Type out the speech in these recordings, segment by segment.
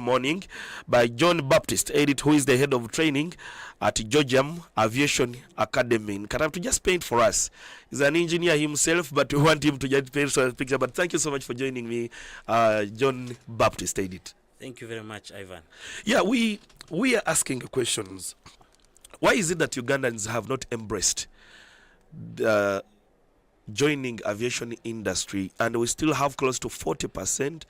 Morning by John Baptist Eidit, who is the head of training at Georgium Aviation Academy in Qatar, to just paint for us. He's an engineer himself, but we want him to just paint for a picture. But thank you so much for joining me, John Baptist Eidit. Thank you very much, Ivan. Yeah, we are asking questions. Why is it that Ugandans have not embraced the joining aviation industry, and we still have close to 40%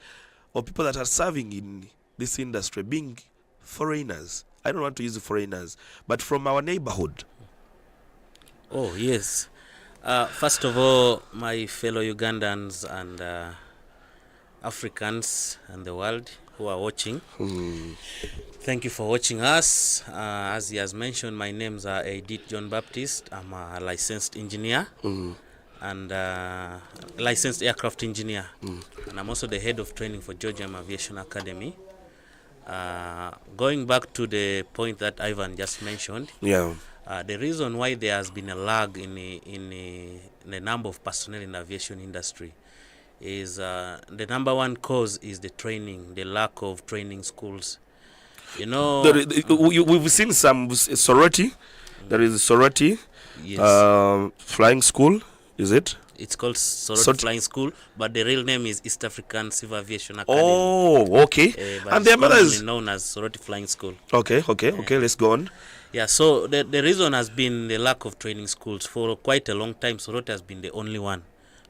of people that are serving in this industry being foreigners? I don't want to use foreigners, but from our neighborhood. Oh, yes. First of all, my fellow Ugandans and Africans and the world who are watching, thank you for watching us. As he has mentioned, my name's Eidit John Baptist. I'm a licensed engineer and licensed aircraft engineer. And I'm also the head of training for Georgium Aviation Academy. Going back to the point that Ivan just mentioned, the reason why there has been a lag in the number of personnel in the aviation industry is the number one cause is the training, the lack of training schools. You know, we've seen some sorority. There is a sorority, yes. Flying school, is it? It's called Sorority Flying School, but the real name is East African Civil Aviation Academy. Oh, okay. And the other is known as Sorority Flying School. Okay, let's go on. Yeah, so the reason has been the lack of training schools. For quite a long time, Sorority has been the only one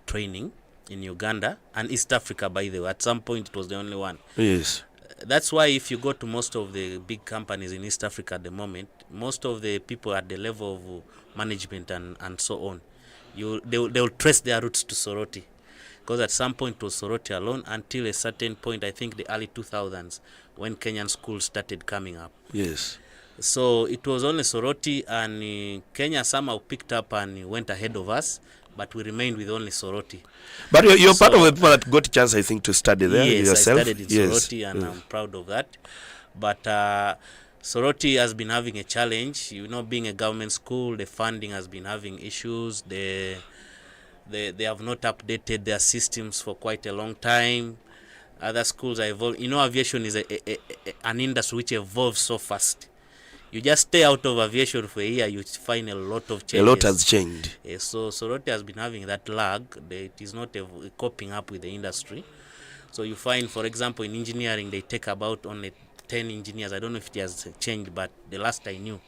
training in Uganda and East Africa, by the way. At some point, it was the only one. Yes. That's why if you go to most of the big companies in East Africa at the moment, most of the people at the level of management and so on, they will trace their roots to Sorority. Because at some point it was Sorority alone until a certain point, I think the early 2000s, when Kenyan schools started coming up. Yes. So it was only Sorority, and Kenya somehow picked up and went ahead of us, but we remained with only Sorority. But you're part of the people that got a chance, I think, to study there yourself. Yes, I studied in Sorority, and I'm proud of that. But Sorority has been having a challenge. You know, being a government school, the funding has been having issues. They have not updated their systems for quite a long time. Other schools are evolving. You know, aviation is an industry which evolves so fast. You just stay out of aviation for a year, you find a lot of changes. A lot has changed. So Sorority has been having that lag. It is not coping up with the industry. So you find, for example, in engineering, they take about only 10 engineers. I don't know if it has changed, but the last I knew,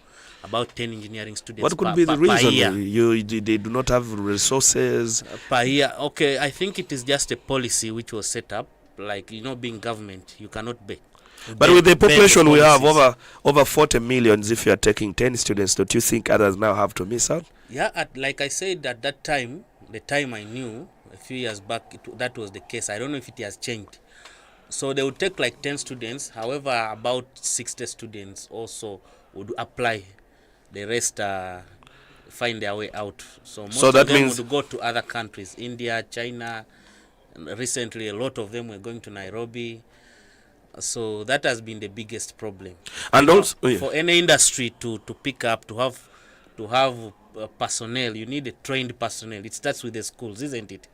about 10 engineering students. What could be the reason? They do not have resources? Per year. Okay, I think it is just a policy which was set up. Like, you know, being government, you cannot be. But with the population we have, over 40 millions, if you are taking 10 students, don't you think others now have to miss out? Yeah, like I said, at that time, the time I knew, a few years back, that was the case. I don't know if it has changed. So they would take like 10 students. However, about 60 students also would apply. The rest find their way out. So most of them would go to other countries, India, China. Recently, a lot of them were going to Nairobi. So that has been the biggest problem. And also, for any industry to pick up, to have personnel, you need a trained personnel. It starts with the schools, isn't it?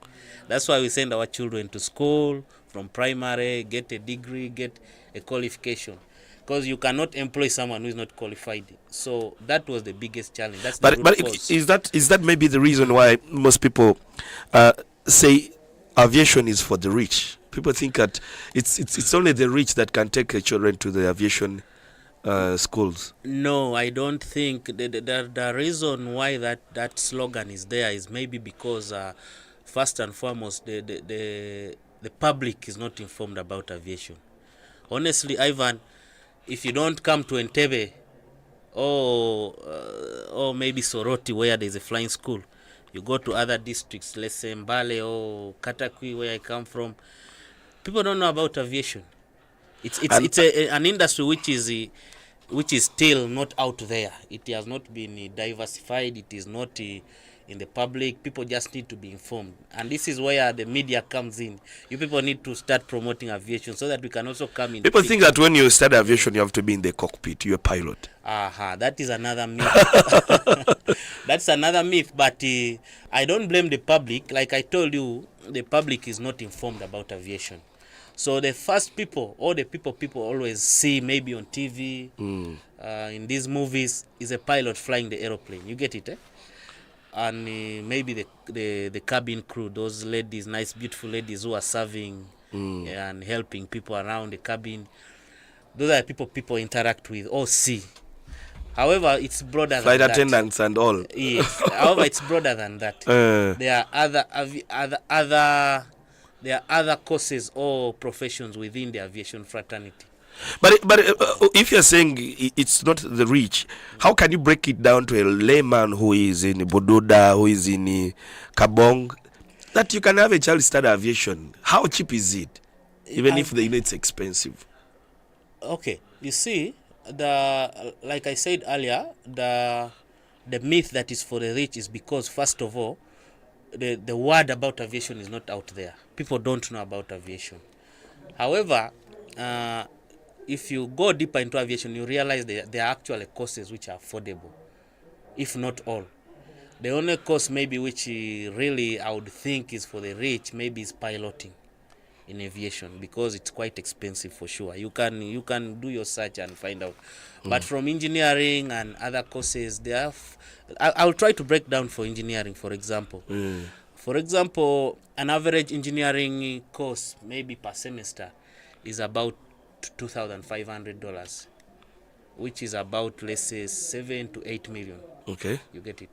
That's why we send our children to school from primary, get a degree, get a qualification, because you cannot employ someone who is not qualified. So that was the biggest challenge. That's the root cause. Is that maybe the reason why most people say aviation is for the rich? People think that it's only the rich that can take their children to the aviation schools. No, I don't think. The reason why that slogan is there is maybe because first and foremost the public is not informed about aviation. Honestly, Ivan, if you don't come to Entebbe or maybe Sorority where there is a flying school, you go to other districts, let's say Mbale or Katakwi where I come from, people don't know about aviation. It's an industry which is still not out there. It has not been diversified. It is not in the public. People just need to be informed. And this is where the media comes in. You people need to start promoting aviation so that we can also come in. People think that when you study aviation, you have to be in the cockpit. You're a pilot. That is another myth. That's another myth. But I don't blame the public. Like I told you, the public is not informed about aviation. So the first people, all the people always see maybe on TV, in these movies, is a pilot flying the aeroplane. You get it, eh? And maybe the cabin crew, those ladies, nice beautiful ladies who are serving and helping people around the cabin. Those are the people interact with or see. However, it's broader Flight than that. attendants and all. Yes. However, it's broader than that. There are other courses or professions within the aviation fraternity. But if you're saying it's not the rich, how can you break it down to a layman who is in Bododa, who is in Kabong, that you can have a child study aviation? How cheap is it? Even if it's expensive. Okay, you see, like I said earlier, the myth that is for the rich is because, first of all, the word about aviation is not out there. People don't know about aviation. However, if you go deeper into aviation, you realize there are actually courses which are affordable, if not all. The only course maybe which really I would think is for the rich maybe is piloting in aviation, because it's quite expensive for sure. You can do your search and find out. But from engineering and other courses, I'll try to break down for engineering, for example. For example, an average engineering course maybe per semester is about $2,500, which is about, let's say, 7 to 8 million. Okay. You get it.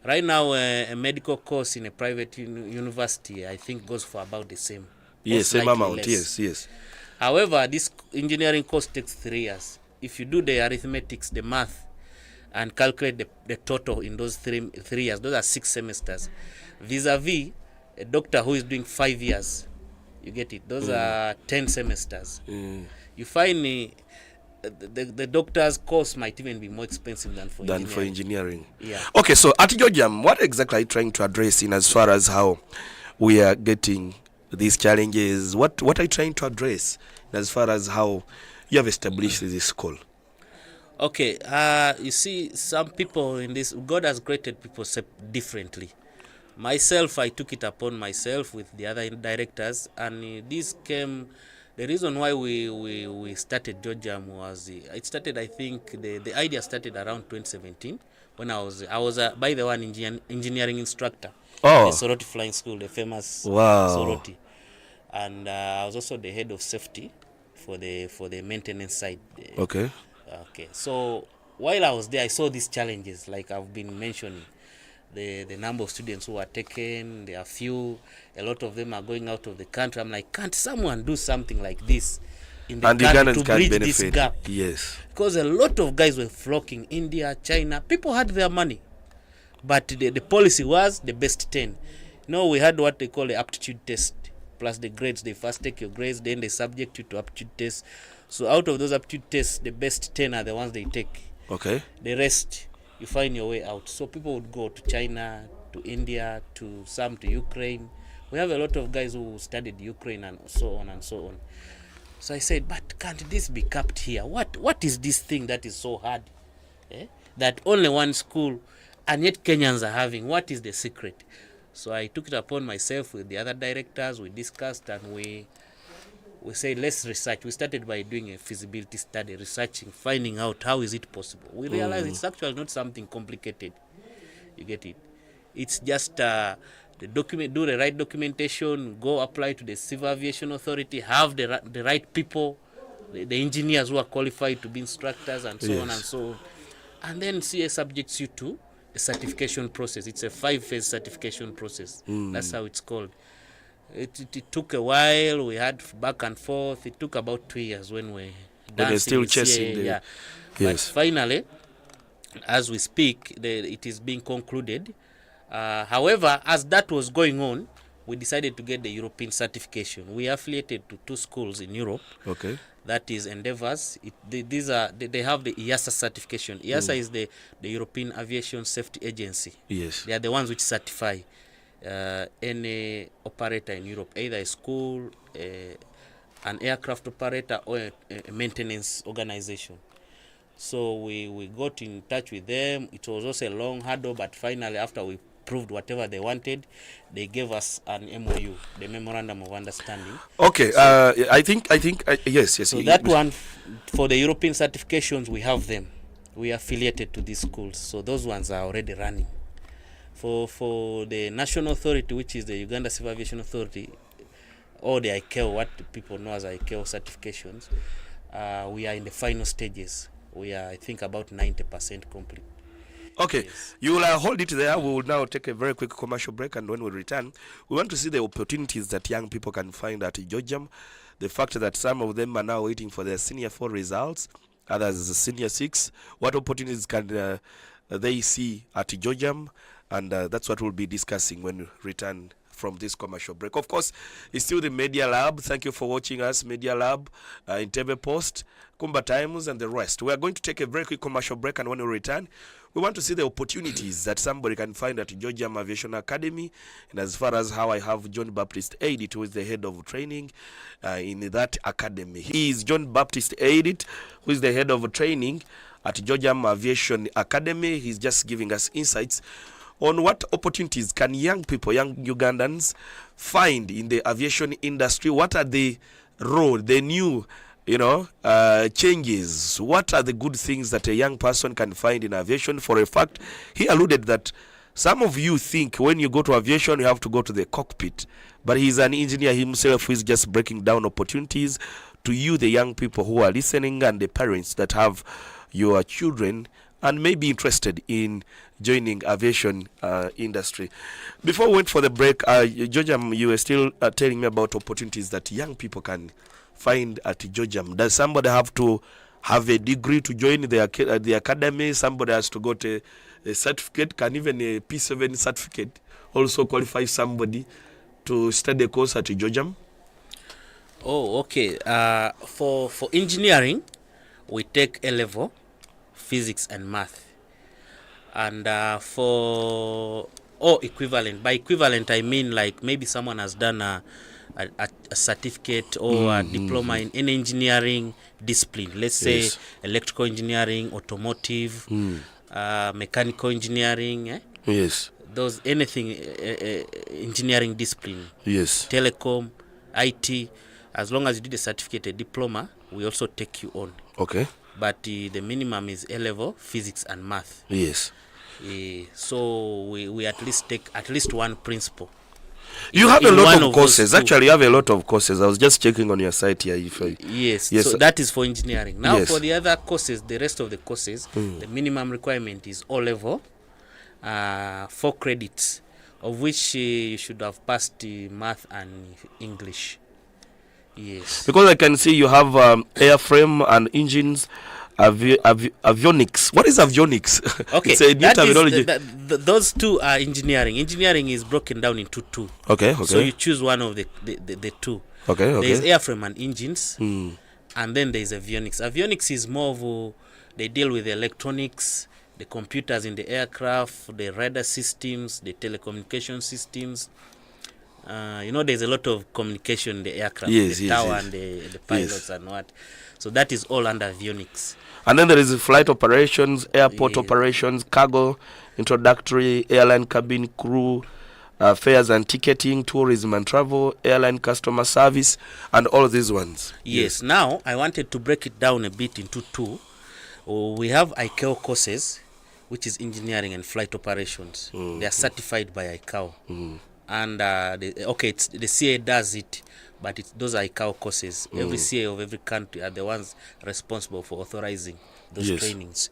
Right now, a medical course in a private university, I think, goes for about the same. Yes, same amount. Less. Yes. However, this engineering course takes 3 years. If you do the arithmetics, the math, and calculate the total in those 3 years, those are 6 semesters. Vis-a-vis a doctor who is doing 5 years. You get it? Those are 10 semesters. You find the doctor's course might even be more expensive than for engineering. Yeah. Okay, so at Georgiam, what exactly are you trying to address in as far as how we are getting these challenges? What are you trying to address in as far as how you have established this school? Okay, you see, some people in this, God has created people differently. Myself, I took it upon myself with the other directors, and this came. The reason why we started Georgiam was it started. I think the idea started around 2017 when I was by the way, an engineering instructor at the Soroti Flying School, the famous Soroti, and I was also the head of safety for the maintenance side. Okay. So while I was there, I saw these challenges, like I've been mentioning. The number of students who are taken, there are few. A lot of them are going out of the country. I'm like, can't someone do something like this in the country to bridge this gap? Yes. Because a lot of guys were flocking. India, China, people had their money. But the policy was the best 10. We had what they call the aptitude test, plus the grades. They first take your grades, then they subject you to aptitude tests. So out of those aptitude tests, the best 10 are the ones they take. Okay. The rest, you find your way out. So people would go to China, to India, to Ukraine. We have a lot of guys who studied Ukraine and so on and so on. So I said, but can't this be capped here? What is this thing that is so hard? That only one school, and yet Kenyans are having. What is the secret? So I took it upon myself with the other directors. We discussed and we said, let's research. We started by doing a feasibility study, researching, finding out how is it possible. We realized it's actually not something complicated. You get it? It's just do the right documentation, go apply to the Civil Aviation Authority, have the right people, the engineers who are qualified to be instructors, and so on and so on. And then CA subjects you to a certification process. It's a 5-phase certification process. That's how it's called. It took a while. We had back and forth. It took about 2 years when we they're still chasing Yes. But finally, as we speak, it is being concluded. However, as that was going on, we decided to get the European certification. We affiliated to 2 schools in Europe. Okay. That is Endeavours. They have the EASA certification. EASA is the European Aviation Safety Agency. Yes. They are the ones which certify any operator in Europe, either a school, an aircraft operator, or a maintenance organization. So we got in touch with them. It was also a long hurdle, but finally, after we approved whatever they wanted. They gave us an MOU, the Memorandum of Understanding. Okay, So, I think yes. so that one, for the European certifications, we have them. We are affiliated to these schools, so those ones are already running. For the national authority, which is the Uganda Civil Aviation Authority, or the ICAO, what people know as ICAO certifications, we are in the final stages. We are, I think, about 90% complete. Okay, Yes. you will hold it there. We will now take a very quick commercial break, and when we return, we want to see the opportunities that young people can find at Georgiam. The fact that some of them are now waiting for their senior 4 results, others senior 6. What opportunities can they see at Georgiam? And that's what we'll be discussing when we return from this commercial break. Of course, it's still the Media Lab. Thank you for watching us, Media Lab, Entebbe Post, Kumba Times, and the rest. We are going to take a very quick commercial break, and when we return, we want to see the opportunities that somebody can find at Georgiam Aviation Academy. And as far as how I have John Baptist Eidit, who is the head of training in that academy. He is John Baptist Eidit, who is the head of training at Georgiam Aviation Academy. He's just giving us insights on what opportunities can young people, young Ugandans, find in the aviation industry. What are the new changes? What are the good things that a young person can find in aviation? For a fact, he alluded that some of you think when you go to aviation, you have to go to the cockpit. But he's an engineer himself who is just breaking down opportunities to you, the young people who are listening, and the parents that have your children and may be interested in joining aviation industry. Before we went for the break, Georgiam, you were still telling me about opportunities that young people can find at Georgiam. Does somebody have to have a degree to join the academy? Somebody has to get a certificate. Can even a P7 certificate also qualify somebody to study a course at Georgiam? Oh, okay. For engineering, we take A-level, physics and math. And for equivalent, by equivalent I mean like maybe someone has done a certificate or a diploma in any engineering discipline. Let's say electrical engineering, automotive, mechanical engineering. Yes. Those anything engineering discipline. Yes. Telecom, IT. As long as you did a certificate, a diploma, we also take you on. Okay. But the minimum is A-level, physics and math. Yes. So we at least take at least one principle. You have a lot of courses. Actually, you have a lot of courses. I was just checking on your site here. Yes. So that is for engineering. Now for the other courses, the rest of the courses, the minimum requirement is O-level, 4 credits, of which you should have passed math and English. Yes. Because I can see you have airframe and engines, avionics. What is avionics? Okay, it's a new terminology. Those two are engineering. Engineering is broken down into 2. Okay. So you choose one of the 2. Okay. There is airframe and engines, and then there is avionics. Avionics is more of they deal with the electronics, the computers in the aircraft, the radar systems, the telecommunication systems. There's a lot of communication in the aircraft, the tower and the pilots and what. So that is all under avionics. And then there is flight operations, airport operations, cargo, introductory, airline cabin crew, fares and ticketing, tourism and travel, airline customer service, and all these ones. Yes. Now, I wanted to break it down a bit into 2. We have ICAO courses, which is engineering and flight operations. They are certified by ICAO. And the CA does it, but those are ICAO courses. Every CA of every country are the ones responsible for authorizing those trainings,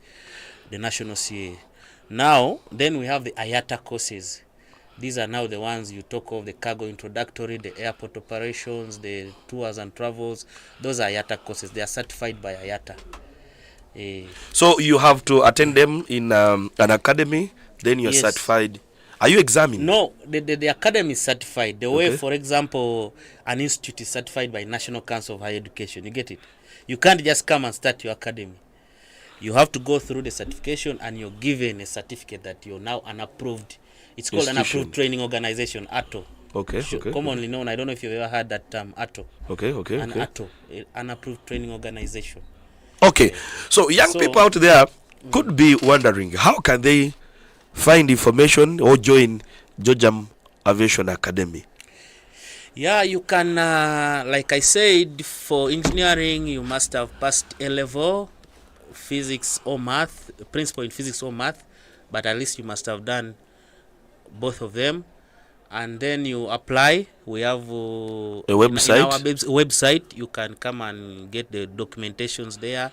the national CA. Now, then we have the IATA courses. These are now the ones you talk of, the cargo introductory, the airport operations, the tours and travels. Those are IATA courses. They are certified by IATA. So you have to attend them in an academy, then you're certified. Are you examined? No, the academy is certified. The way, for example, an institute is certified by National Council of Higher Education. You get it? You can't just come and start your academy. You have to go through the certification, and you're given a certificate that you're now an approved. It's called an approved training organization, ATO. Okay. Commonly known. I don't know if you've ever heard that term, ATO. Okay. ATO, an approved training organization. Okay. So young people out there could be wondering, how can they find information or join Georgian Aviation Academy? Yeah, you can, like I said, for engineering, you must have passed A level, physics or math, principal in physics or math, but at least you must have done both of them. And then you apply. We have A website? in our website, you can come and get the documentations there.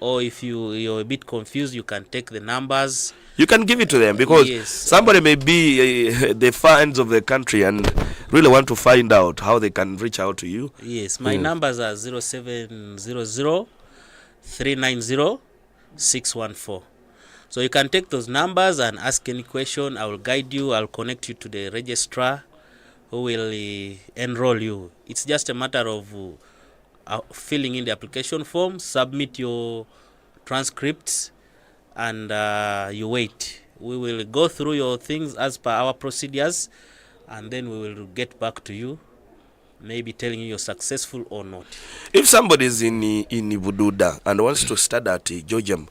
Or if you're a bit confused, you can take the numbers. You can give it to them, because Yes. somebody may be the far ends of the country and really want to find out how they can reach out to you. Yes, my numbers are 0700 390 614. So you can take those numbers and ask any question. I will guide you. I'll connect you to the registrar who will enroll you. It's just a matter of filling in the application form, submit your transcripts, and you wait. We will go through your things as per our procedures, and then we will get back to you, maybe telling you you're successful or not. If somebody is in Bududa and wants to study at Georgium,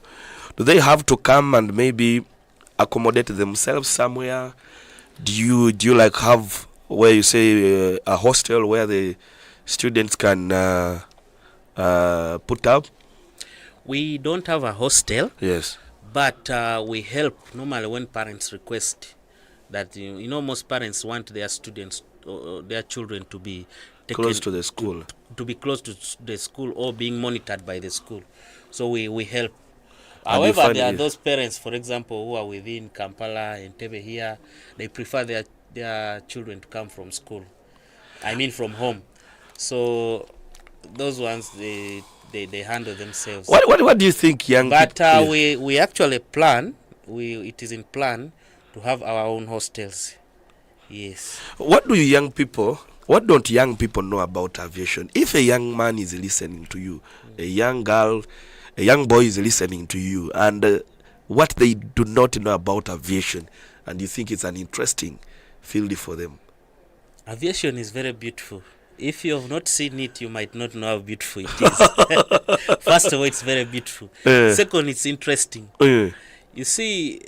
do they have to come and maybe accommodate themselves somewhere? Do you like have where you say a hostel where the students can put up? We don't have a hostel. Yes. But we help normally when parents request that, you know, most parents want their students or their children to be taken Close to the school. to be close to the school or being monitored by the school. So we help. And you However, find there are it- those parents, for example, who are within Kampala and Tebe here, they prefer their children to come from school. I mean from home. So those ones, they handle themselves. What do you think, young But people? we actually plan, it is in plan to have our own hostels. Yes. What don't young people know about aviation? If a young man is listening to you, a young girl, a young boy is listening to you, and what they do not know about aviation, and you think it's an interesting field for them? Aviation is very beautiful. If you have not seen it, you might not know how beautiful it is. First of all, it's very beautiful. Second, it's interesting. You see,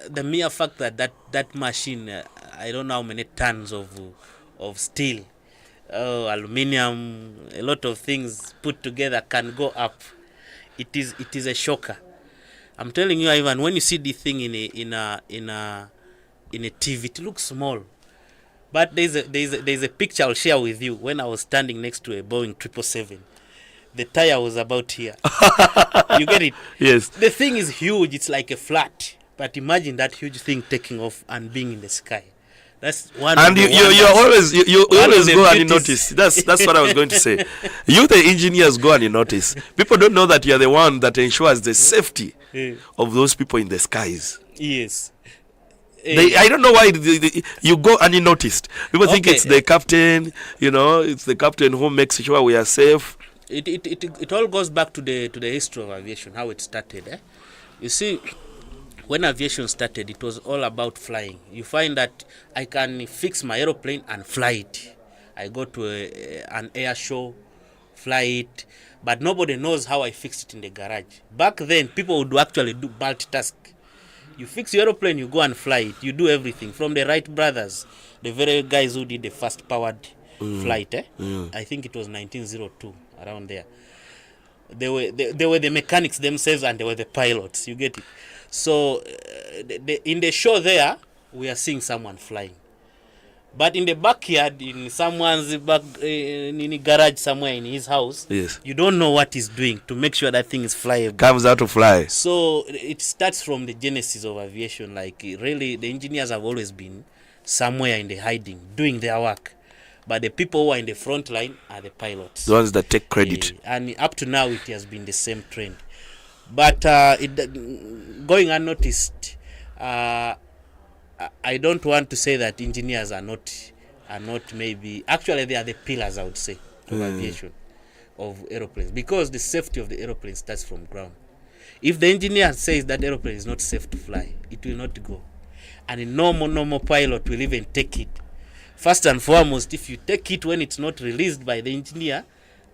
the mere fact that machine, I don't know how many tons of steel, aluminium, a lot of things put together can go up. It is a shocker. I'm telling you, Ivan, when you see the thing in a TV, it looks small. But there's a picture I'll share with you. When I was standing next to a Boeing 777, the tire was about here. You get it? Yes. The thing is huge. It's like a flat. But imagine that huge thing taking off and being in the sky. That's one. And you always go and you beauties. notice. That's what I was going to say. You, the engineers, go and you notice. People don't know that you are the one that ensures the safety of those people in the skies. Yes. I don't know why you go and you noticed. People think Okay. it's the captain. It's the captain who makes sure we are safe. It all goes back to the history of aviation, how it started. You see, when aviation started, it was all about flying. You find that I can fix my aeroplane and fly it. I go to an air show, fly it, but nobody knows how I fixed it in the garage. Back then, people would actually do multitask. You fix your aeroplane, you go and fly it. You do everything. From the Wright brothers, the very guys who did the first powered flight. I think it was 1902, around there. They were the mechanics themselves, and they were the pilots. You get it? So in the show there, we are seeing someone flying. But in the backyard, in someone's in a garage somewhere in his house, Yes. you don't know what he's doing to make sure that thing is flyable. Comes out to fly. So it starts from the genesis of aviation. Like, really, the engineers have always been somewhere in the hiding, doing their work. But the people who are in the front line are the pilots. The ones that take credit. And up to now, it has been the same trend. But going unnoticed, I don't want to say that engineers are not maybe, actually they are the pillars, I would say, of aviation, of aeroplanes, because the safety of the aeroplane starts from ground. If the engineer says that aeroplane is not safe to fly, it will not go. And a normal pilot will even take it. First and foremost, if you take it when it's not released by the engineer,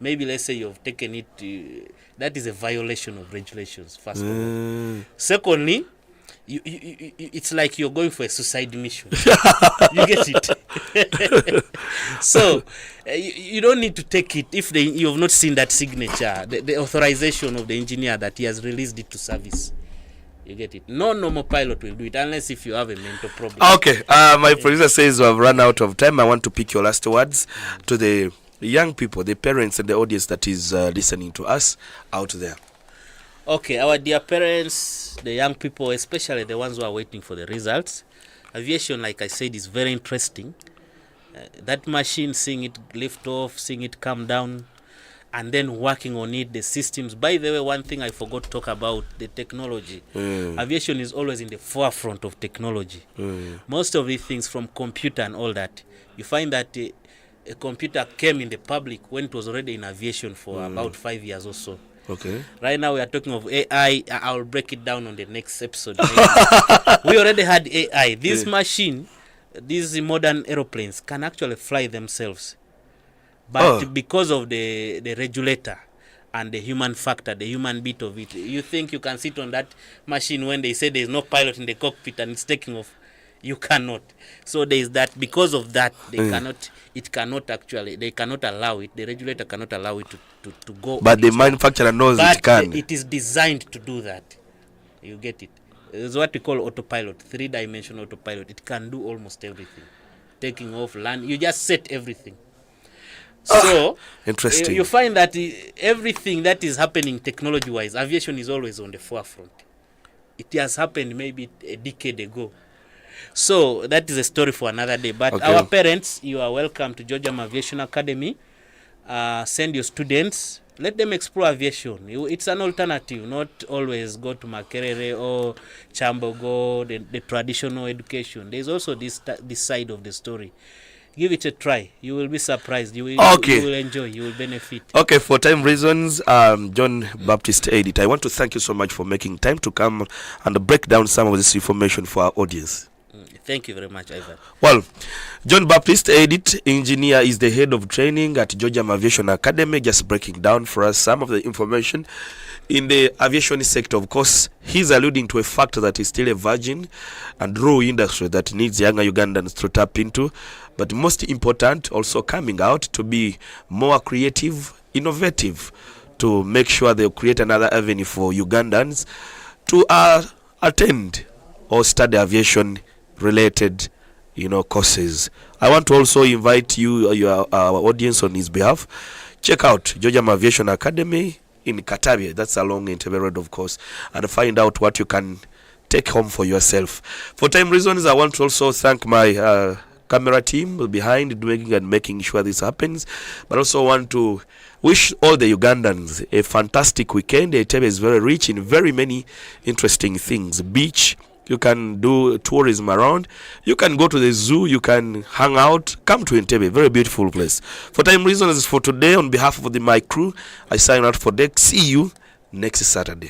maybe let's say you've taken it, that is a violation of regulations, first of all. Secondly, it's like you're going for a suicide mission. You get it? So you don't need to take it if you have not seen that signature, the authorization of the engineer that he has released it to service. You get it? No normal pilot will do it unless if you have a mental problem. Okay. My producer says we have run out of time. I want to pick your last words to the young people, the parents, and the audience that is listening to us out there. Okay, our dear parents, the young people, especially the ones who are waiting for the results. Aviation, like I said, is very interesting. That machine, seeing it lift off, seeing it come down, and then working on it, the systems. By the way, one thing I forgot to talk about, the technology. Aviation is always in the forefront of technology. Most of these things, from computer and all that, you find that a computer came in the public when it was already in aviation for about 5 years or so. Okay. Right now we are talking of AI. I'll break it down on the next episode. We already had AI. This machine, these modern aeroplanes can actually fly themselves. But because of the regulator and the human factor, the human bit of it, you think you can sit on that machine when they say there's no pilot in the cockpit and it's taking off. You cannot. So there is that. Because of that, they cannot. It cannot actually. They cannot allow it. The regulator cannot allow it to go. But the manufacturer knows it can. It is designed to do that. You get it. It's what we call autopilot, 3-dimensional autopilot. It can do almost everything. Taking off, land. You just set everything. So interesting. You find that everything that is happening technology-wise, aviation is always on the forefront. It has happened maybe a decade ago. So that is a story for another day. But our parents, you are welcome to Georgia Aviation Academy. Send your students. Let them explore aviation. It's an alternative. Not always go to Makerere or Chambogo, the traditional education. There's also this side of the story. Give it a try. You will be surprised. You will enjoy. You will benefit. Okay, for time reasons, John Baptist Eidit, I want to thank you so much for making time to come and break down some of this information for our audience. Thank you very much, Ivan. Well, John Baptist Eidit, engineer, is the head of training at Georgia Aviation Academy, just breaking down for us some of the information in the aviation sector. Of course, he's alluding to a factor that is still a virgin and raw industry that needs younger Ugandans to tap into, but most important, also coming out to be more creative, innovative, to make sure they create another avenue for Ugandans to attend or study aviation related courses. I want to also invite you, our audience, on his behalf, check out Georgia Aviation Academy in Katabye, that's along Entebbe Road, of course, and find out what you can take home for yourself. For time reasons, I want to also thank my camera team behind doing and making sure this happens, but also want to wish all the Ugandans a fantastic weekend. Entebbe is very rich in very many interesting things. Beach, you can do tourism around, you can go to the zoo, you can hang out. Come to Entebbe, very beautiful place. For time reasons, for today, on behalf of my crew, I sign out for Deck. See you next Saturday.